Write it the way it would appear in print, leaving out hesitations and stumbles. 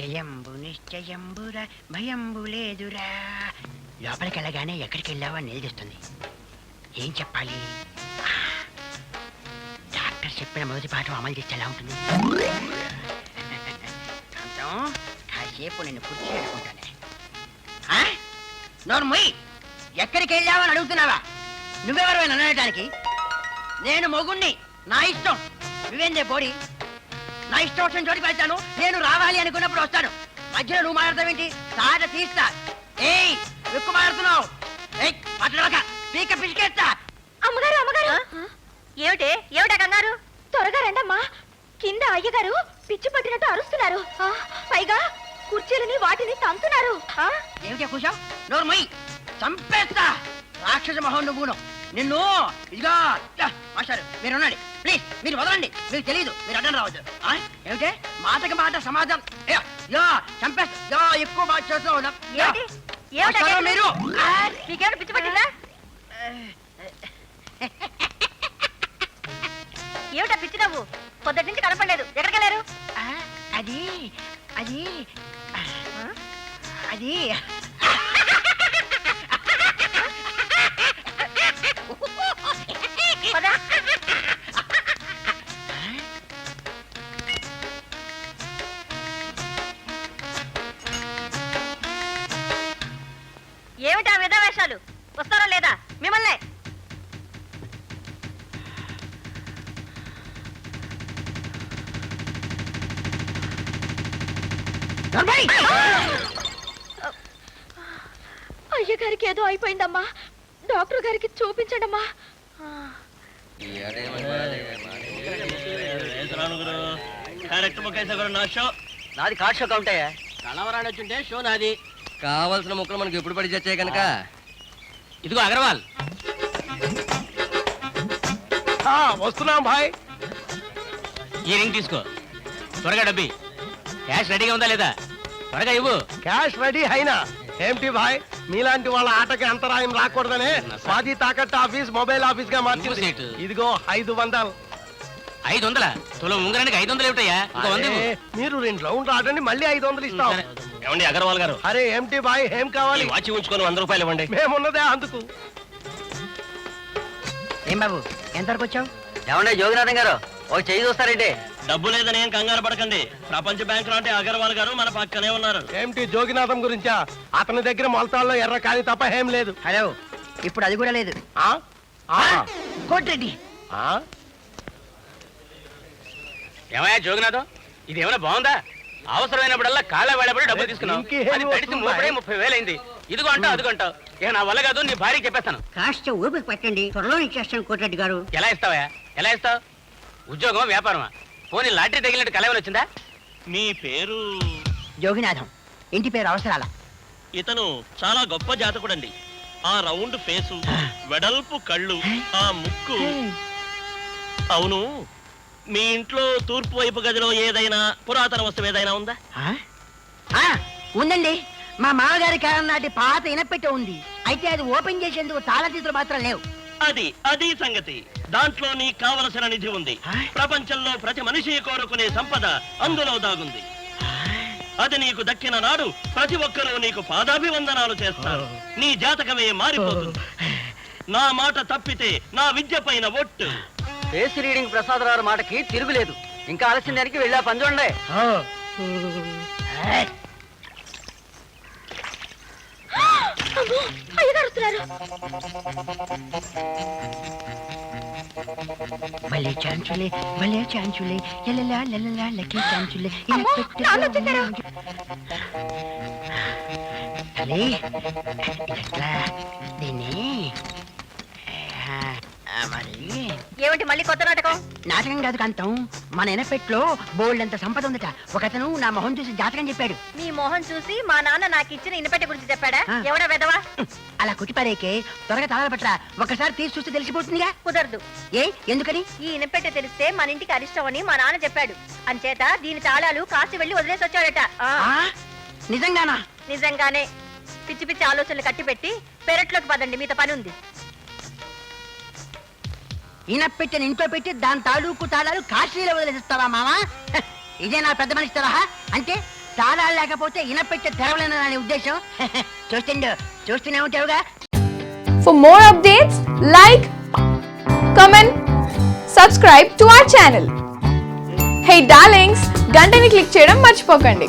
జయంబు నిశ్చయంబుర భయంబు లేదురా. లోపలికి వెళ్ళగానే ఎక్కడికి వెళ్ళావో నిలదీస్తుంది. ఏం చెప్పాలి? డాక్టర్ చెప్పిన మొదటి పాఠం అమలు చేస్తే ఎలా ఉంటుంది? కాసేపు నేను కుర్చీ అనుకుంటానే. నోర్మొయ్, ఎక్కడికి వెళ్ళావని అడుగుతున్నావా? నువ్వెవరు అనడానికి? నేను మొగుణ్ణి, నా ఇష్టం. నువ్వేందే పోడి? నా ఇష్టం వచ్చిన చోటికి వెళ్తాను. నేను రావాలి అనుకున్నప్పుడు వస్తాను. మధ్యలో నువ్వు మాట్లాడతావేంటి? తాట తీస్తా. ఏయ్, ఎక్కువ మాట్లాడుతున్నావు. పీక పిసికేస్తా. అమ్మగారు, అమ్మగారు, ఏమిటే ఏమిటా కన్నారు? త్వరగా రండమ్మా. కింద అయ్యగారు పిచ్చి పట్టినట్టు అరుస్తున్నారు. పైగా కుర్చీలని వాటిని తంతున్నారు. ఏమిటా కూర్చోవు? నోరు మొయ్, చంపేస్తా. రాక్షస మొహం నువ్వును. నిన్ను ఇదిగా మాస్టారు మీరు ఉండండి ప్లీజ్. మీరు వదలండి. మీకు తెలీదు, మీరు అడ్డం రావద్దు. ఏమిటే మాటకి మాట సమాధానం. చంపేస్తా. ఎక్కువ మాట చేస్తున్నావు మీరు. మీకేమిటి పిచ్చి పట్టిందా? ఏమిటా పిచ్చి నవ్వు? పొద్దుటి నుంచి కనపడలేదు. ఎక్కడికి వెళ్ళారు? అది అది అది ఏమిటా విధవేషాలు? వస్తారా లేదా మిమ్మల్ని? అయ్యగారికి ఏదో అయిపోయిందమ్మా. డాక్టర్ గారికి చూపించండమ్మా. నాది కార్డ్ షో కౌంటయ్యా. కలవరాని వచ్చింటే షో నాది. కావాల్సిన ముక్కలు మనకి ఎప్పుడు పడి చచ్చాయి కనుక. ఇదిగో అగర్వాల్ వస్తున్నాం భాయ్. ఈ రింగ్ తీసుకో. త్వరగా డబ్బి. క్యాష్ రెడీగా ఉందా లేదా? త్వరగా ఇవ్వు. క్యాష్ రెడీ అయినా ఏంటి భాయ్, మీలాంటి వాళ్ళ ఆటకి అంతరాయం రాకూడదనే మాది తాకట్టు ఆఫీస్ మొబైల్ ఆఫీస్ గా మార్చింది. ఇదిగో 500. 500? తులం ఉంగరానికి 500 ఏమిటయ్యా? మీరు 2 రౌండ్లు ఆడండి, మళ్ళీ 500 ఇస్తాం. ఏమండి అగర్వాల్ గారు? అరే ఏంటి భాయ్, ఏం కావాలి? వాచి ఉంచుకొని 100 రూపాయలు ఇవ్వండి. మేమున్నదే అందుకు. ఏం బాబు, ఎంతవరకు వచ్చావు? ఏమండి జోగినాథం గారు, ఒక చెయ్యి చూస్తారండి. డబ్బు లేదని ఏం కంగారు పడకండి. ప్రపంచ బ్యాంక్ అంటే అగర్వాల్ గారు మన పక్కనే ఉన్నారు. ఏమిటి జోగినాథం గురించా? అతని దగ్గర మొలతాల్లో ఎర్ర కాని తప్ప ఏం లేదు. హలో, ఇప్పుడు అది కూడా లేదు. కోటిరెడ్డి. ఏమయ్యా జోగినాథం, ఇది ఏమైనా బాగుందా? అవసరమైనప్పుడల్లా కాళ్ళ వేళపడి డబ్బులు తీసుకున్నావు. అది తడిసి 30,000 అయింది. ఇదిగో అంటావు అదిగో అంటావు. ఇక నా వల్ల కాదు, నీ భార్యకి చెప్పేస్తాను. కాస్త ఊపిరి పట్టండి, త్వరలో ఇచ్చేస్తాను కోటిరెడ్డి గారు. ఎలా ఇస్తావా? ఎలా ఇస్తావు? ఉద్యోగం వ్యాపారమా? పోనీ లాటరీ తగిలినట్టు కలవని వచ్చిందా? మీ పేరు? జోగినాథం. ఇంటి పేరు అవసరాల. ఇతను చాలా గొప్ప జాతకుడండి. ఆ రౌండ్ ఫేసు, వెడల్పు కళ్ళు, ఆ ముక్కు. అవును, మీ ఇంట్లో తూర్పు వైపు గదిలో ఏదైనా పురాతన వస్తువు ఏదైనా ఉందా? ఉందండి. మా మామగారి కాలం నాటి పాత ఇనపెట్టె ఉంది. అయితే అది ఓపెన్ చేసేందుకు తాళతీతులు మాత్రం లేవు. అది సంగతి. దాంట్లో నీకు కావలసిన నిధి ఉంది. ప్రపంచంలో ప్రతి మనిషి కోరుకునే సంపద అందులో దాగుంది. అది నీకు దక్కిన నాడు ప్రతి ఒక్కరూ నీకు పాదాభివందనాలు చేస్తారు. నీ జాతకమే మారిపోతుంది. నా మాట తప్పితే నా విద్య పైన ఒట్టు. ఫేస్ రీడింగ్ ప్రసాదరావు మాటకి తిరుగులేదు. ఇంకా ఆలస్యం దానికి వెళ్ళా పని చూడండి. భలే ఛాన్సులే, భలే ఛాన్సులే, ఎల్లలా లల్లలా లక్కీ ఛాన్సులే. దీన్ని ఏమిటి మళ్ళీ కొత్త నాటకం? నాటకం కాదు కాంతం. మన ఎనపెట్లో బోల్డ్ అంత సంపద ఉందట. ఒకతను నా మొహం చూసి జాతకం చెప్పాడు. మీ మొహం చూసి మా నాన్న నాకు ఇచ్చిన ఇనపెట్టె గురించి చెప్పాడా? ఎవడా వెదవా? అలా కుట్టిపారేకే త్వరగా తాళాల పట్ల ఒకసారి తీసి చూస్తే తెలిసిపోతుందిగా. కుదరదు. ఎందుకని? ఈ ఇనపెట్టె తెలిస్తే మన ఇంటికి అరిష్టం అని మా నాన్న చెప్పాడు. అంచేత దీని తాళాలు కాసి వెళ్లి వదిలేసి వచ్చాడట. నిజంగానా? నిజంగానే. పిచ్చి పిచ్చి ఆలోచనలు కట్టిపెట్టి పెరట్లోకి పదండి, మీతో పని ఉంది. ఇనపెట్టెని ఇంట్లో పెట్టి దాని తాలూకు తాళాలు కాశీలో వదిలేసిస్తావా మామా? ఇదే నా పెద్ద మనిషి తరహా? అంటే తాళాలు లేకపోతే ఇనపెట్టే తెరవలేనని ఉద్దేశం. చూస్తూనే ఉంటావుగా. For more updates, like, comment, subscribe to our channel. Hey darlings, గంటని click చేయడం మర్చిపోకండి.